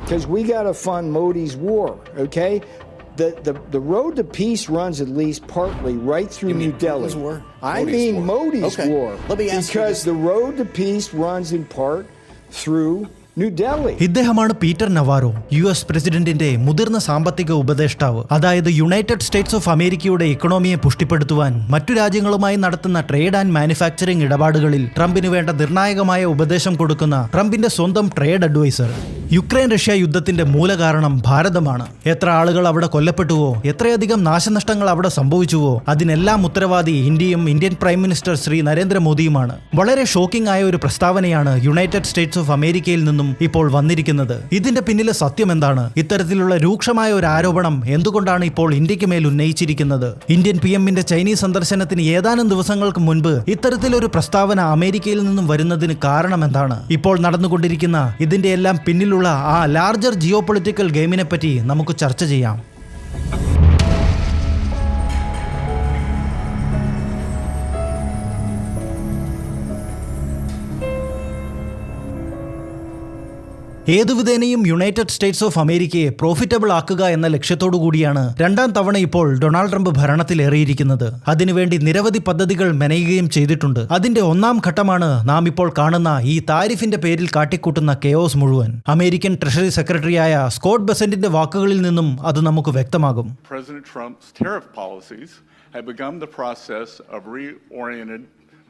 because we got to fund Modi's war, okay? The road to peace runs at least partly right through New Delhi. I mean Modi's war. Let me ask because the road to peace runs in part through New Delhi. ഇദ്ദേഹമാണ് Peter നവാറോ, US പ്രസിഡന്റിന്റെ മുതിർന്ന സാമ്പത്തിക ഉപദേഷ്ടാവ്. അതായത് United States of അമേരിക്കയുടെ ഇക്കണോമിയെ പുഷ്ടിപ്പെടുത്തുവാൻ മറ്റു രാജ്യങ്ങളുമായി നടത്തുന്ന ട്രേഡ് ആൻഡ് മാനുഫാക്ചറിംഗ് ഇടപാടുകളിൽ ട്രംപിന് വേണ്ട നിർണായകമായ ഉപദേശം കൊടുക്കുന്ന ട്രംപിന്റെ സ്വന്തം ട്രേഡ് അഡ്വൈസർ. യുക്രൈൻ റഷ്യ യുദ്ധത്തിന്റെ മൂലകാരണം ഭാരതമാണ്. എത്ര ആളുകൾ അവിടെ കൊല്ലപ്പെട്ടുവോ, എത്രയധികം നാശനഷ്ടങ്ങൾ അവിടെ സംഭവിച്ചുവോ, അതിനെല്ലാം ഉത്തരവാദി ഇന്ത്യയും ഇന്ത്യൻ പ്രൈം മിനിസ്റ്റർ ശ്രീ നരേന്ദ്രമോദിയുമാണ്. വളരെ ഷോക്കിംഗ് ആയ ഒരു പ്രസ്താവനയാണ് യുണൈറ്റഡ് സ്റ്റേറ്റ്സ് ഓഫ് അമേരിക്കയിൽ നിന്നും ഇപ്പോൾ വന്നിരിക്കുന്നത്. ഇതിന്റെ പിന്നിലെ സത്യം എന്താണ്? ഇത്തരത്തിലുള്ള രൂക്ഷമായ ഒരു ആരോപണം എന്തുകൊണ്ടാണ് ഇപ്പോൾ ഇന്ത്യക്ക് മേൽ ഉന്നയിച്ചിരിക്കുന്നത്? ഇന്ത്യൻ PMന്റെ ചൈനീസ് സന്ദർശനത്തിന് ഏതാനും ദിവസങ്ങൾക്ക് മുൻപ് ഇത്തരത്തിലൊരു പ്രസ്താവന അമേരിക്കയിൽ നിന്നും വരുന്നതിന് കാരണം എന്താണ്? ഇപ്പോൾ നടന്നുകൊണ്ടിരിക്കുന്ന ഇതിന്റെ എല്ലാം പിന്നിലുള്ള ആ ലാർജർ ജിയോ പൊളിറ്റിക്കൽ ഗെയിമിനെ പറ്റി നമുക്ക് ചർച്ച ചെയ്യാം. ഏതുവിധേനയും യുണൈറ്റഡ് സ്റ്റേറ്റ്സ് ഓഫ് അമേരിക്കയെ പ്രോഫിറ്റബിൾ ആക്കുക എന്ന ലക്ഷ്യത്തോടു കൂടിയാണ് രണ്ടാം തവണ ഇപ്പോൾ ഡൊണാൾഡ് ട്രംപ് ഭരണത്തിലേറിയിരിക്കുന്നത്. അതിനുവേണ്ടി നിരവധി പദ്ധതികൾ മെനയുകയും ചെയ്തിട്ടുണ്ട്. അതിന്റെ ഒന്നാം ഘട്ടമാണ് നാം ഇപ്പോൾ കാണുന്ന ഈ താരിഫിന്റെ പേരിൽ കാട്ടിക്കൂട്ടുന്ന കെയോസ് മുഴുവൻ. അമേരിക്കൻ ട്രഷറി സെക്രട്ടറിയായ സ്കോട്ട് ബെസന്റിന്റെ വാക്കുകളിൽ നിന്നും അത് നമുക്ക് വ്യക്തമാകും. President Trump's tariff policies have begun the process of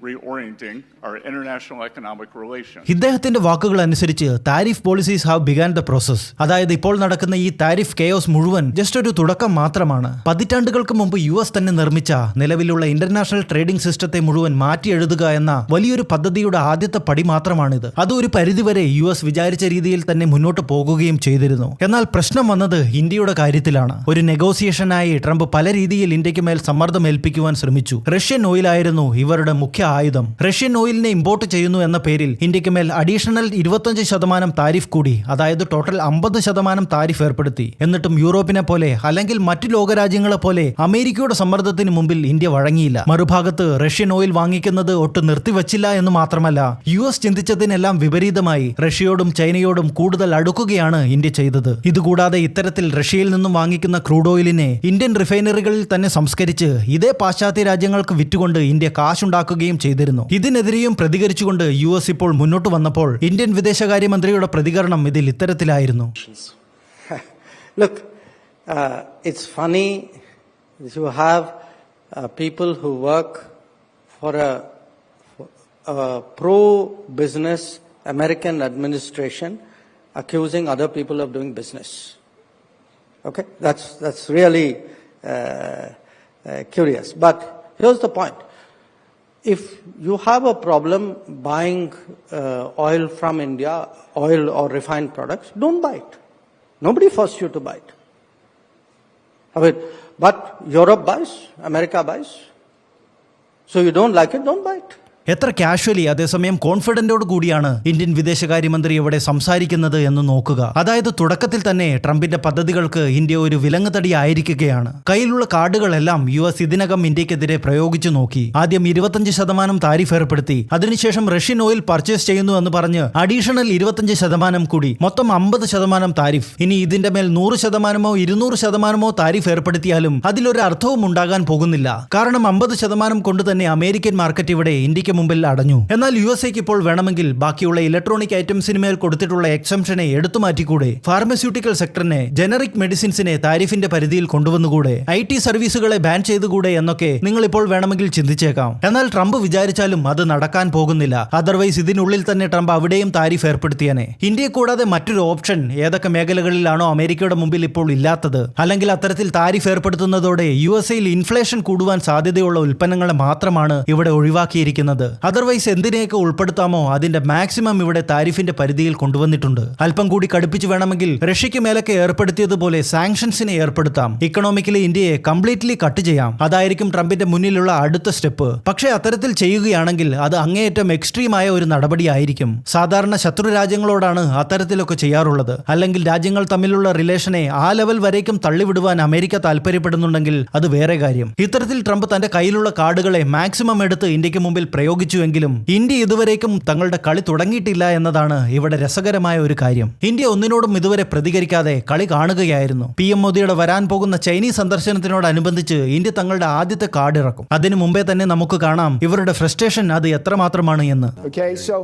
reorienting our international economic relations. ഇദ്ദേഹത്തിന്റെ വാക്കുകൾ അനുസരിച്ച് tariff policies have began the process. അതായത് ഇപ്പോൾ നടക്കുന്ന ഈ താരിഫ് കെയോസ് മുഴുവൻ ജസ്റ്റ് ഒരു തുടക്കം മാത്രമാണ്. പതിറ്റാണ്ടുകൾക്ക് മുമ്പ് US തന്നെ നിർമ്മിച്ച നിലവിലുള്ള ഇന്റർനാഷണൽ ട്രേഡിംഗ് സിസ്റ്റത്തെ മുഴുവൻ മാറ്റി എഴുതുക എന്ന വലിയൊരു പദ്ധതിയുടെ ആദ്യത്തെ പടി മാത്രമാണിത്. അത് ഒരു പരിധിവരെ US വിചാരിച്ച രീതിയിൽ തന്നെ മുന്നോട്ട് പോകുകയും ചെയ്തിരുന്നു. എന്നാൽ പ്രശ്നം വന്നത് ഇന്ത്യയുടെ കാര്യത്തിലാണ്. ഒരു നെഗോസിയേഷനായി ട്രംപ് പല രീതിയിൽ ഇന്ത്യക്ക് മേൽ സമ്മർദ്ദം ഏൽപ്പിക്കുവാൻ ശ്രമിച്ചു. റഷ്യൻ ഓയിലായിരുന്നു ഇവരുടെ മുഖ്യ ആയുധം. റഷ്യൻ ഓയിലിനെ ഇമ്പോർട്ട് ചെയ്യുന്നു എന്ന പേരിൽ ഇന്ത്യക്ക് മേൽ അഡീഷണൽ 25% താരിഫ് കൂടി, അതായത് ടോട്ടൽ 50% താരിഫ് ഏർപ്പെടുത്തി. എന്നിട്ടും യൂറോപ്പിനെ പോലെ അല്ലെങ്കിൽ മറ്റു ലോകരാജ്യങ്ങളെ പോലെ അമേരിക്കയുടെ സമ്മർദ്ദത്തിന് മുമ്പിൽ ഇന്ത്യ വഴങ്ങിയില്ല. മറുഭാഗത്ത് റഷ്യൻ ഓയിൽ വാങ്ങിക്കുന്നത് ഒട്ടും നിർത്തിവച്ചില്ല എന്ന് മാത്രമല്ല, US ചിന്തിച്ചതിനെല്ലാം വിപരീതമായി റഷ്യയോടും ചൈനയോടും കൂടുതൽ അടുക്കുകയാണ് ഇന്ത്യ ചെയ്തത്. ഇതുകൂടാതെ ഇത്തരത്തിൽ റഷ്യയിൽ നിന്നും വാങ്ങിക്കുന്ന ക്രൂഡ് ഓയിലിനെ ഇന്ത്യൻ റിഫൈനറികളിൽ തന്നെ സംസ്കരിച്ച് ഇതേ പാശ്ചാത്യ രാജ്യങ്ങൾക്ക് വിറ്റുകൊണ്ട് ഇന്ത്യ കാശുണ്ടാക്കുകയും ചെയ്തിരുന്നു. ഇതിനെതിരെയും പ്രതികരിച്ചുകൊണ്ട് US ഇപ്പോൾ മുന്നോട്ട് വന്നപ്പോൾ ഇന്ത്യൻ വിദേശകാര്യമന്ത്രിയുടെ പ്രതികരണം ഇതിൽ ഇത്തരത്തിലായിരുന്നു. Look, it's funny you have people who work for a pro-business American administration accusing other people of doing business. Okay, that's really curious. But here's the point. If you have a problem buying oil from India, oil or refined products, don't buy it. Nobody forced you to buy it. I mean, but Europe buys, America buys. So you don't like it, don't buy it. എത്ര casually അതേസമയം കോൺഫിഡന്റോട് കൂടിയാണ് Indian വിദേശകാര്യമന്ത്രി ഇവിടെ സംസാരിക്കുന്നത് എന്ന് നോക്കുക. അതായത് തുടക്കത്തിൽ തന്നെ ട്രംപിന്റെ പദ്ധതികൾക്ക് ഇന്ത്യ ഒരു വിലങ്ങുതടി ആയിരിക്കുകയാണ്. കയ്യിലുള്ള കാർഡുകളെല്ലാം US ഇതിനകം ഇന്ത്യക്കെതിരെ പ്രയോഗിച്ചു നോക്കി. ആദ്യം 25% താരിഫ് ഏർപ്പെടുത്തി. അതിനുശേഷം റഷ്യൻ ഓയിൽ പർച്ചേസ് ചെയ്യുന്നു എന്ന് പറഞ്ഞ് അഡീഷണൽ 25% കൂടി, മൊത്തം 50% താരിഫ്. ഇനി ഇതിന്റെ മേൽ 100%മോ 200%മോ താരിഫ് ഏർപ്പെടുത്തിയാലും അതിലൊരു അർത്ഥവും ഉണ്ടാകാൻ പോകുന്നില്ല. കാരണം 50% കൊണ്ട് തന്നെ അമേരിക്കൻ മാർക്കറ്റ് ഇവിടെ ഇന്ത്യക്ക് മുമ്പിൽ അടഞ്ഞു. എന്നാൽ USA ഇപ്പോൾ വേണമെങ്കിൽ ബാക്കിയുള്ള ഇലക്ട്രോണിക് ഐറ്റംസിന് മേൽ കൊടുത്തിട്ടുള്ള എക്സംഷനെ എടുത്തു മാറ്റിക്കൂടെ? ഫാർമസ്യൂട്ടിക്കൽ സെക്ടറിനെ, ജനറിക് മെഡിസിൻസിനെ താരിഫിന്റെ പരിധിയിൽ കൊണ്ടുവന്നുകൂടെ? IT സർവീസുകളെ ബാൻ ചെയ്തുകൂടെ എന്നൊക്കെ നിങ്ങൾ ഇപ്പോൾ വേണമെങ്കിൽ ചിന്തിച്ചേക്കാം. എന്നാൽ ട്രംപ് വിചാരിച്ചാലും അത് നടക്കാൻ പോകുന്നില്ല. അതർവൈസ് ഇതിനുള്ളിൽ തന്നെ ട്രംപ് അവിടെയും താരിഫ് ഏർപ്പെടുത്തിയാനെ. ഇന്ത്യയെ കൂടാതെ മറ്റൊരു ഓപ്ഷൻ ഏതൊക്കെ മേഖലകളിലാണോ അമേരിക്കയുടെ മുമ്പിൽ ഇപ്പോൾ ഇല്ലാത്തത്, അല്ലെങ്കിൽ അത്തരത്തിൽ താരിഫ് ഏർപ്പെടുത്തുന്നതോടെ USAയിൽ ഇൻഫ്ലേഷൻ കൂടുവാൻ സാധ്യതയുള്ള ഉൽപ്പന്നങ്ങളെ മാത്രമാണ് ഇവിടെ ഒഴിവാക്കിയിരിക്കുന്നത്. അതർവൈസ് എന്തിനെയൊക്കെ ഉൾപ്പെടുത്താമോ അതിന്റെ മാക്സിമം ഇവിടെ താരിഫിന്റെ പരിധിയിൽ കൊണ്ടുവന്നിട്ടുണ്ട്. അല്പം കൂടി കടുപ്പിച്ച് വേണമെങ്കിൽ റഷ്യക്ക് മേലൊക്കെ ഏർപ്പെടുത്തിയതുപോലെ സാങ്ഷൻസിനെ ഏർപ്പെടുത്താം. ഇക്കണോമിക്കലി ഇന്ത്യയെ കംപ്ലീറ്റ്ലി കട്ട് ചെയ്യാം. അതായിരിക്കും ട്രംപിന്റെ മുന്നിലുള്ള അടുത്ത സ്റ്റെപ്പ്. പക്ഷേ അത്തരത്തിൽ ചെയ്യുകയാണെങ്കിൽ അത് അങ്ങേയറ്റം എക്സ്ട്രീമായ ഒരു നടപടിയായിരിക്കും. സാധാരണ ശത്രു രാജ്യങ്ങളോടാണ് അത്തരത്തിലൊക്കെ ചെയ്യാറുള്ളത്. അല്ലെങ്കിൽ രാജ്യങ്ങൾ തമ്മിലുള്ള റിലേഷനെ ആ ലെവൽ വരേക്കും തള്ളിവിടുവാൻ അമേരിക്ക താല്പര്യപ്പെടുന്നുണ്ടെങ്കിൽ അത് വേറെ കാര്യം. ഇത്തരത്തിൽ ട്രംപ് തന്റെ കയ്യിലുള്ള കാർഡുകളെ മാക്സിമം എടുത്ത് ഇന്ത്യക്ക് മുമ്പിൽ പ്രയോഗിച്ചുവെങ്കിലും ഇന്ത്യ ഇതുവരേക്കും തങ്ങളുടെ കളി തുടങ്ങിയിട്ടില്ല എന്നതാണ് ഇവിടെ രസകരമായ ഒരു കാര്യം. ഇന്ത്യ ഒന്നിനോടും ഇതുവരെ പ്രതികരിക്കാതെ കളി കാണുകയായിരുന്നു. PM മോദിയുടെ വരാൻ പോകുന്ന ചൈനീസ് സന്ദർശനത്തിനോടനുബന്ധിച്ച് ഇന്ത്യ തങ്ങളുടെ ആദ്യത്തെ കാർഡ് ഇറക്കും. അതിനു മുമ്പേ തന്നെ നമുക്ക് കാണാം ഇവരുടെ ഫ്രസ്ട്രേഷൻ അത് എത്രമാത്രമാണ് എന്ന്. Okay, so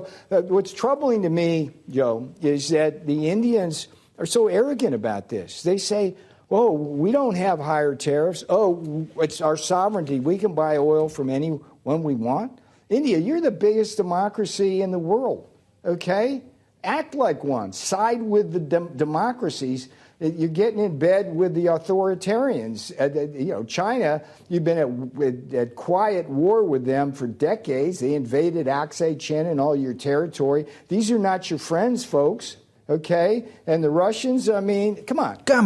what's troubling to me, Joe, is that the Indians are so arrogant about this. They say, oh, we don't have higher tariffs. Oh, it's our sovereignty. We can buy oil from anyone we want. India, you're the biggest democracy in the world, okay? Act like one. Side with the democracies. You're getting in bed with the authoritarians. China, you've been at quiet war with them for decades. They invaded Aksai Chin and all your territory. These are not your friends, folks. Okay? And the Russians, I mean, come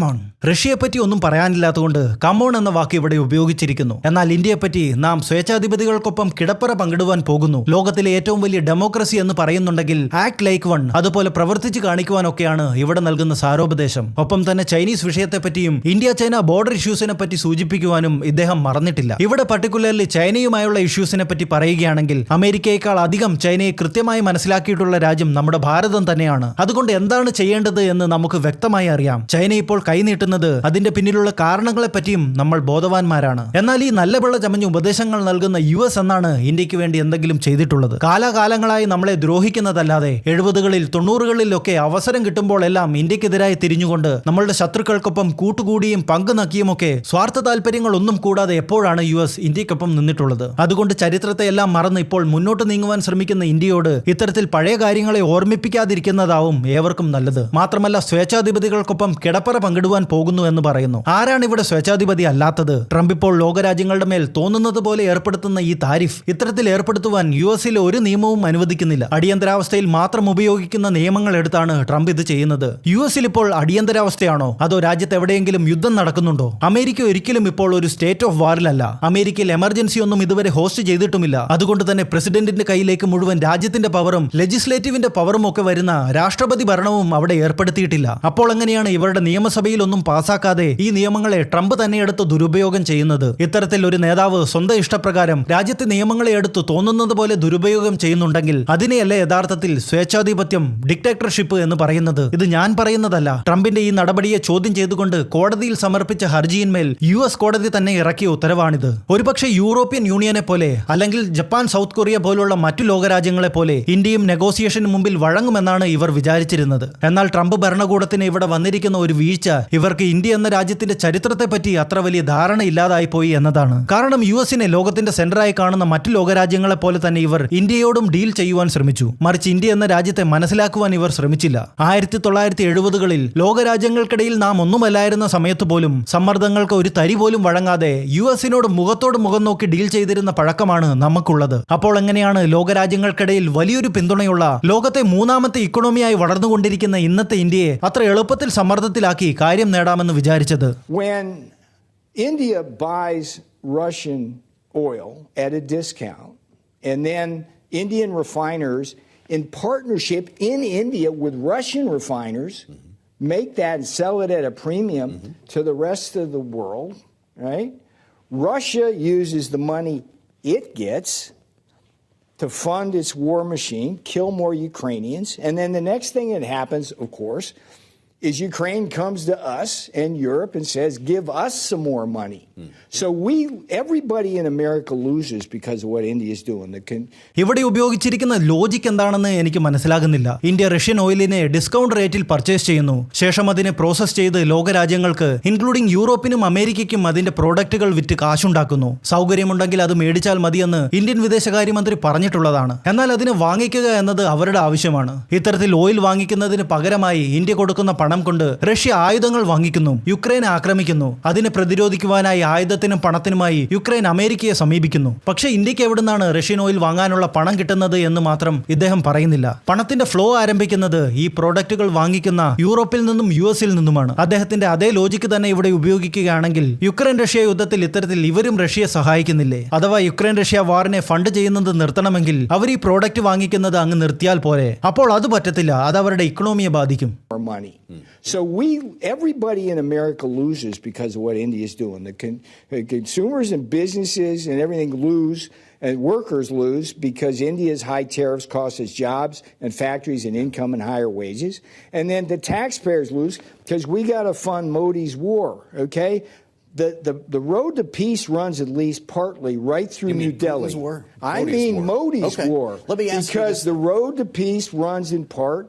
on. റഷ്യയെ പറ്റി ഒന്നും പറയാനില്ലാത്തതുകൊണ്ട് come on എന്ന വാക്ക് ഇവിടെ ഉപയോഗിച്ചിരിക്കുന്നു. എന്നാൽ ഇന്ത്യയെ പറ്റി നാം സ്വേച്ഛാധിപതികൾക്കൊപ്പം കിടപ്പറ പങ്കിടുവാൻ പോകുന്നു. ലോകത്തിലെ ഏറ്റവും വലിയ ഡെമോക്രസി എന്ന് പറയുന്നുണ്ടെങ്കിൽ ആക്ട് ലൈക്ക് വൺ, അതുപോലെ പ്രവർത്തിച്ച് കാണിക്കുവാനൊക്കെയാണ് ഇവിടെ നൽകുന്ന സാരോപദേശം. ഒപ്പം തന്നെ ചൈനീസ് വിഷയത്തെ പറ്റിയും ഇന്ത്യ ചൈന ബോർഡർ ഇഷ്യൂസിനെ പറ്റി സൂചിപ്പിക്കുവാനും ഇദ്ദേഹം മറന്നിട്ടില്ല. ഇവിടെ പർട്ടിക്കുലർലി ചൈനയുമായുള്ള ഇഷ്യൂസിനെ പറ്റി പറയുകയാണെങ്കിൽ അമേരിക്കയേക്കാൾ അധികം ചൈനയെ കൃത്യമായി മനസ്സിലാക്കിയിട്ടുള്ള രാജ്യം നമ്മുടെ ഭാരതം തന്നെയാണ്. അതുകൊണ്ട് എന്താണ് ചെയ്യേണ്ടത് എന്ന് നമുക്ക് വ്യക്തമായി അറിയാം. ചൈന ഇപ്പോൾ കൈനീട്ടുന്നത് അതിന്റെ പിന്നിലുള്ള കാരണങ്ങളെ പറ്റിയും നമ്മൾ ബോധവാന്മാരാണ്. എന്നാൽ ഈ നല്ല പിള്ള ചമഞ്ഞ ഉപദേശങ്ങൾ നൽകുന്ന US എന്നാണ് ഇന്ത്യക്ക് വേണ്ടി എന്തെങ്കിലും ചെയ്തിട്ടുള്ളത്? കാലാകാലങ്ങളായി നമ്മളെ ദ്രോഹിക്കുന്നതല്ലാതെ 70കളിൽ 90കളിലൊക്കെ അവസരം കിട്ടുമ്പോഴെല്ലാം ഇന്ത്യക്കെതിരായി തിരിഞ്ഞുകൊണ്ട് നമ്മളുടെ ശത്രുക്കൾക്കൊപ്പം കൂട്ടുകൂടിയും പങ്കുനക്കിയുമൊക്കെ സ്വാർത്ഥ താല്പര്യങ്ങൾ ഒന്നും കൂടാതെ എപ്പോഴാണ് US ഇന്ത്യക്കൊപ്പം നിന്നിട്ടുള്ളത്? അതുകൊണ്ട് ചരിത്രത്തെ എല്ലാം മറന്ന് ഇപ്പോൾ മുന്നോട്ട് നീങ്ങുവാൻ ശ്രമിക്കുന്ന ഇന്ത്യയോട് ഇത്തരത്തിൽ പഴയ കാര്യങ്ങളെ ഓർമ്മിപ്പിക്കാതിരിക്കുന്നതാവും ഏവർക്കും നല്ലത്. മാത്രമല്ല സ്വേച്ഛാധിപതികൾക്കൊപ്പം കിടപ്പറ പങ്കിടുവാൻ പോകുന്നു എന്ന് പറയുന്നു. ആരാണ് ഇവിടെ സ്വേച്ഛാധിപതി അല്ലാത്തത്? ട്രംപ് ഇപ്പോൾ ലോകരാജ്യങ്ങളുടെ മേൽ തോന്നുന്നത് പോലെ ഏർപ്പെടുത്തുന്ന ഈ താരിഫ് ഇത്തരത്തിൽ ഏർപ്പെടുത്തുവാൻ US-ലെ ഒരു നിയമവും അനുവദിക്കുന്നില്ല. അടിയന്തരാവസ്ഥയിൽ മാത്രം ഉപയോഗിക്കുന്ന നിയമങ്ങൾ എടുത്താണ് ട്രംപ് ഇത് ചെയ്യുന്നത്. US-ൽ ഇപ്പോൾ അടിയന്തരാവസ്ഥയാണോ അതോ രാജ്യത്ത് എവിടെയെങ്കിലും യുദ്ധം നടക്കുന്നുണ്ടോ? അമേരിക്ക ഒരിക്കലും ഇപ്പോൾ ഒരു സ്റ്റേറ്റ് ഓഫ് വാറിലല്ല. അമേരിക്കയിൽ എമർജൻസി ഒന്നും ഇതുവരെ ഹോസ്റ്റ് ചെയ്തിട്ടുമില്ല. അതുകൊണ്ട് തന്നെ പ്രസിഡന്റിന്റെ കയ്യിലേക്ക് മുഴുവൻ രാജ്യത്തിന്റെ പവറും ലെജിസ്ലേറ്റീവിന്റെ പവറും ഒക്കെ വരുന്ന രാഷ്ട്രപതി ഭരണവും അവിടെ ഏർപ്പെടുത്തിയിട്ടില്ല. അപ്പോൾ എങ്ങനെയാണ് ഇവരുടെ നിയമസഭയിൽ ഒന്നും പാസാക്കാതെ ഈ നിയമങ്ങളെ ട്രംപ് തന്നെ എടുത്ത് ദുരുപയോഗം ചെയ്യുന്നത്? ഇത്തരത്തിൽ ഒരു നേതാവ് സ്വന്തം ഇഷ്ടപ്രകാരം രാജ്യത്തെ നിയമങ്ങളെ എടുത്ത് തോന്നുന്നത് പോലെ ദുരുപയോഗം ചെയ്യുന്നുണ്ടെങ്കിൽ അതിനെയല്ലേ യഥാർത്ഥത്തിൽ സ്വേച്ഛാധിപത്യം, ഡിക്റ്റേറ്റർഷിപ്പ് എന്ന് പറയുന്നത്? ഇത് ഞാൻ പറയുന്നതല്ല. ട്രംപിന്റെ ഈ നടപടിയെ ചോദ്യം ചെയ്തുകൊണ്ട് കോടതിയിൽ സമർപ്പിച്ച ഹർജിയിന്മേൽ US കോടതി തന്നെ ഇറക്കിയ ഉത്തരവാണിത്. ഒരുപക്ഷെ യൂറോപ്യൻ യൂണിയനെ പോലെ അല്ലെങ്കിൽ ജപ്പാൻ, സൗത്ത് കൊറിയ പോലുള്ള മറ്റു ലോകരാജ്യങ്ങളെ പോലെ ഇന്ത്യയും നെഗോസിയേഷന് മുമ്പിൽ വഴങ്ങുമെന്നാണ് ഇവർ വിചാരിച്ചിരുന്നത്. എന്നാൽ ട്രംപ് ഭരണകൂടത്തിന് ഇവിടെ വന്നിരിക്കുന്ന ഒരു വീഴ്ച ഇവർക്ക് ഇന്ത്യ എന്ന രാജ്യത്തിന്റെ ചരിത്രത്തെ പറ്റി അത്ര വലിയ ധാരണ ഇല്ലാതായി പോയി എന്നതാണ്. കാരണം US-നെ ലോകത്തിന്റെ സെന്ററായി കാണുന്ന മറ്റു ലോകരാജ്യങ്ങളെ പോലെ തന്നെ ഇവർ ഇന്ത്യയോടും ഡീൽ ചെയ്യുവാൻ ശ്രമിച്ചു. മറിച്ച് ഇന്ത്യ എന്ന രാജ്യത്തെ മനസ്സിലാക്കുവാൻ ഇവർ ശ്രമിച്ചില്ല. 1970കളിൽ ലോകരാജ്യങ്ങൾക്കിടയിൽ നാം ഒന്നുമല്ലായിരുന്ന സമയത്ത് പോലും സമ്മർദ്ദങ്ങൾക്ക് ഒരു തരി പോലും വഴങ്ങാതെ US-നോട് മുഖത്തോട് മുഖം നോക്കി ഡീൽ ചെയ്തിരുന്ന പഴക്കമാണ് നമുക്കുള്ളത്. അപ്പോൾ എങ്ങനെയാണ് ലോകരാജ്യങ്ങൾക്കിടയിൽ വലിയൊരു പിന്തുണയുള്ള ലോകത്തെ മൂന്നാമത്തെ ഇക്കോണമിയായി വളർന്നുകൊണ്ടിരിക്കുന്ന ഇന്നത്തെ ഇന്ത്യയെ അത്ര എളുപ്പത്തിൽ സമ്മർദ്ദത്തിലാക്കി കാര്യം നേടാമെന്ന് വിചാരിച്ചത്? When India buys Russian oil at a discount, and then Indian refiners in partnership in India with Russian refiners make that and sell it at a premium to the rest of the world, right? Russia uses the money it gets to fund its war machine, kill more Ukrainians, and then the next thing that happens, of course, is Ukraine comes to us and Europe and says, give us some more money. So everybody in America loses because of what India is doing. ഇവിടെ ഉപയോഗിച്ചിരിക്കുന്ന logic എന്താണെന്ന് എനിക്ക് മനസ്സിലാകുന്നില്ല. India Russian ഓയിലിനെ discount റേറ്റിൽ purchase ചെയ്യുന്നു. ശേഷം അതിനെ process ചെയ്ത് ലോകരാജ്യങ്ങൾക്ക് ഇൻക്ലൂഡിംഗ് യൂറോപ്പിനും അമേരിക്കയ്ക്കും അതിന്റെ പ്രോഡക്റ്റുകൾ വിറ്റ് കാശുണ്ടാക്കുന്നു. സൗകര്യമുണ്ടെങ്കിൽ അത് മേടിച്ചാൽ മതിയെന്ന് ഇന്ത്യൻ വിദേശകാര്യമന്ത്രി പറഞ്ഞിട്ടുള്ളതാണ്. എന്നാൽ അതിനെ വാങ്ങിക്കുക എന്നത് അവരുടെ ആവശ്യമാണ്. ഇത്തരത്തിൽ ഓയിൽ വാങ്ങിക്കുന്നതിന് പകരമായി ഇന്ത്യ കൊടുക്കുന്ന പണം കൊണ്ട് റഷ്യ ആയുധങ്ങൾ വാങ്ങിക്കുന്നു, യുക്രൈനെ ആക്രമിക്കുന്നു. അതിനെ പ്രതിരോധിക്കുവാനായി ആയുധത്തിനും പണത്തിനുമായി യുക്രൈൻ അമേരിക്കയെ സമീപിക്കുന്നു. പക്ഷേ ഇന്ത്യക്ക് എവിടുന്നാണ് റഷ്യൻ ഓയിൽ വാങ്ങാനുള്ള പണം കിട്ടുന്നത് എന്ന് മാത്രം ഇദ്ദേഹം പറയുന്നില്ല. പണത്തിന്റെ ഫ്ലോ ആരംഭിക്കുന്നത് ഈ പ്രോഡക്റ്റുകൾ വാങ്ങിക്കുന്ന യൂറോപ്പിൽ നിന്നും US-ൽ നിന്നുമാണ്. അദ്ദേഹത്തിന്റെ അതേ ലോജിക്ക് തന്നെ ഇവിടെ ഉപയോഗിക്കുകയാണെങ്കിൽ യുക്രൈൻ റഷ്യ യുദ്ധത്തിൽ ഇത്തരത്തിൽ ഇവരും റഷ്യയെ സഹായിക്കുന്നില്ലേ? അഥവാ യുക്രൈൻ റഷ്യ വാറിനെ ഫണ്ട് ചെയ്യുന്നത് നിർത്തണമെങ്കിൽ അവർ ഈ പ്രോഡക്റ്റ് വാങ്ങിക്കുന്നത് അങ്ങ് നിർത്തിയാൽ പോരെ? അപ്പോൾ അത് പറ്റത്തില്ല. അത് അവരുടെ ഇക്കണോമിയെ ബാധിക്കും. So everybody in America loses because of what India is doing. The consumers and businesses and everything lose, and workers lose because India's high tariffs cost us jobs and factories and income and higher wages. And then the taxpayers lose because we got to fund Modi's war, okay? The road to peace runs at least partly right through New Delhi. War? I mean Modi's okay. war. Let me ask because you the road to peace runs in part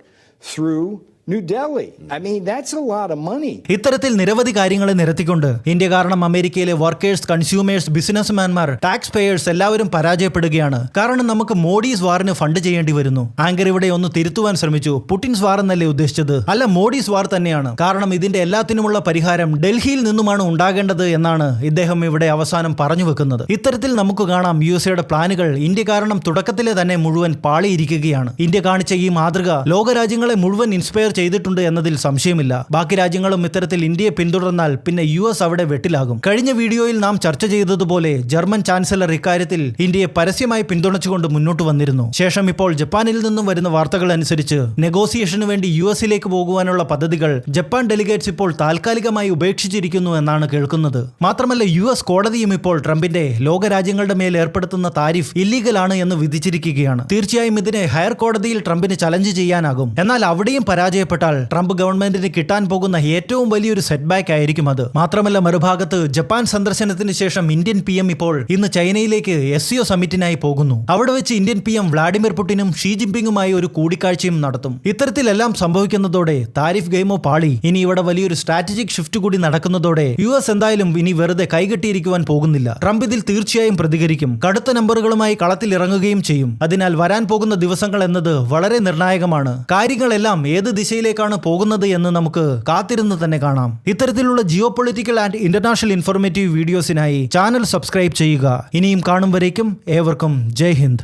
through New Delhi. I mean, that's a lot of money. ഇത്തരത്തിൽ നിരവധി കാര്യങ്ങളെ നിരത്തിക്കൊണ്ട് India കാരണം അമേരിക്കയിലെ workers, consumers, ബിസിനസ്മാൻമാർ, tax payers എല്ലാവരും പരാജയപ്പെടുകയാണ്. കാരണം നമുക്ക് Modi's വാറിന് fund ചെയ്യേണ്ടി വരുന്നു. ആങ്കർ ഇവിടെ ഒന്ന് തിരുത്തുവാൻ ശ്രമിച്ചു. പുടിൻസ് വാർ എന്നല്ലേ ഉദ്ദേശിച്ചത്? അല്ല, മോഡീസ് വാർ തന്നെയാണ്. കാരണം ഇതിന്റെ എല്ലാത്തിനുമുള്ള പരിഹാരം ഡൽഹിയിൽ നിന്നുമാണ് ഉണ്ടാകേണ്ടത് എന്നാണ് ഇദ്ദേഹം ഇവിടെ അവസാനം പറഞ്ഞു വെക്കുന്നത്. ഇത്തരത്തിൽ നമുക്ക് കാണാം USA പ്ലാനുകൾ ഇന്ത്യ കാരണം തുടക്കത്തിലെ തന്നെ മുഴുവൻ പാളിയിരിക്കുകയാണ്. ഇന്ത്യ കാണിച്ച ഈ മാതൃക ലോകരാജ്യങ്ങളെ മുഴുവൻ ഇൻസ്പയർ ചെയ്തിട്ടുണ്ട് എന്നതിൽ സംശയമില്ല. ബാക്കി രാജ്യങ്ങളും ഇത്തരത്തിൽ ഇന്ത്യയെ പിന്തുടർന്നാൽ പിന്നെ US അവിടെ വെട്ടിലാകും. കഴിഞ്ഞ വീഡിയോയിൽ നാം ചർച്ച ചെയ്തതുപോലെ ജർമ്മൻ ചാൻസലർ ഇക്കാര്യത്തിൽ ഇന്ത്യയെ പരസ്യമായി പിന്തുണച്ചുകൊണ്ട് മുന്നോട്ട് വന്നിരുന്നു. ശേഷം ഇപ്പോൾ ജപ്പാനിൽ നിന്നും വരുന്ന വാർത്തകൾ അനുസരിച്ച് നെഗോസിയേഷന് വേണ്ടി US പോകുവാനുള്ള പദ്ധതികൾ ജപ്പാൻ ഡെലിഗേറ്റ്സ് ഇപ്പോൾ താൽക്കാലികമായി ഉപേക്ഷിച്ചിരിക്കുന്നു എന്നാണ് കേൾക്കുന്നത്. മാത്രമല്ല US കോടതിയും ഇപ്പോൾ ട്രംപിന്റെ ലോകരാജ്യങ്ങളുടെ മേൽ ഏർപ്പെടുത്തുന്ന താരിഫ് ഇല്ലീഗലാണ് എന്ന് വിധിച്ചിരിക്കുകയാണ്. തീർച്ചയായും ഇതിനെ ഹയർ കോടതിയിൽ ട്രംപിന് ചലഞ്ച് ചെയ്യാനാകും. എന്നാൽ അവിടെയും പരാജയപ്പെട്ടാൽ ട്രംപ് ഗവൺമെന്റിന് കിട്ടാൻ പോകുന്ന ഏറ്റവും വലിയൊരു സെറ്റ്ബാക്ക് ആയിരിക്കും അത്. മാത്രമല്ല മറുഭാഗത്ത് ജപ്പാൻ സന്ദർശനത്തിന് ശേഷം ഇന്ത്യൻ PM ഇപ്പോൾ ഇന്ന് ചൈനയിലേക്ക് SCO സമ്മിറ്റിനായി പോകുന്നു. അവിടെ വെച്ച് ഇന്ത്യൻ PM വ്ളാഡിമിർ പുടിനും ഷീ ജിൻപിങ്ങുമായി ഒരു കൂടിക്കാഴ്ചയും നടത്തും. ഇത്തരത്തിലെല്ലാം സംഭവിക്കുന്നതോടെ താരിഫ് ഗെയിമോ പാളി. ഇനി ഇവിടെ വലിയൊരു സ്ട്രാറ്റജിക് ഷിഫ്റ്റ് കൂടി നടക്കുന്നതോടെ US എന്തായാലും ഇനി വെറുതെ കൈകെട്ടിയിരിക്കുവാൻ പോകുന്നില്ല. ട്രംപ് ഇതിൽ തീർച്ചയായും പ്രതികരിക്കും. കടുത്ത നമ്പറുകളുമായി കളത്തിൽ ഇറങ്ങുകയും ചെയ്യും. അതിനാൽ വരാൻ പോകുന്ന ദിവസങ്ങൾ എന്നത് വളരെ നിർണായകമാണ്. കാര്യങ്ങളെല്ലാം ഏത് ദിശയിലേക്കാണ് പോകുന്നത് എന്ന് നമുക്ക് കാത്തിരുന്ന് തന്നെ കാണാം. ഇത്തരത്തിലുള്ള geopolitical and international informative വീഡിയോസിനായി ചാനൽ സബ്സ്ക്രൈബ് ചെയ്യുക. ഇനിയും കാണും വരേക്കും ഏവർക്കും ജയ് ഹിന്ദ്.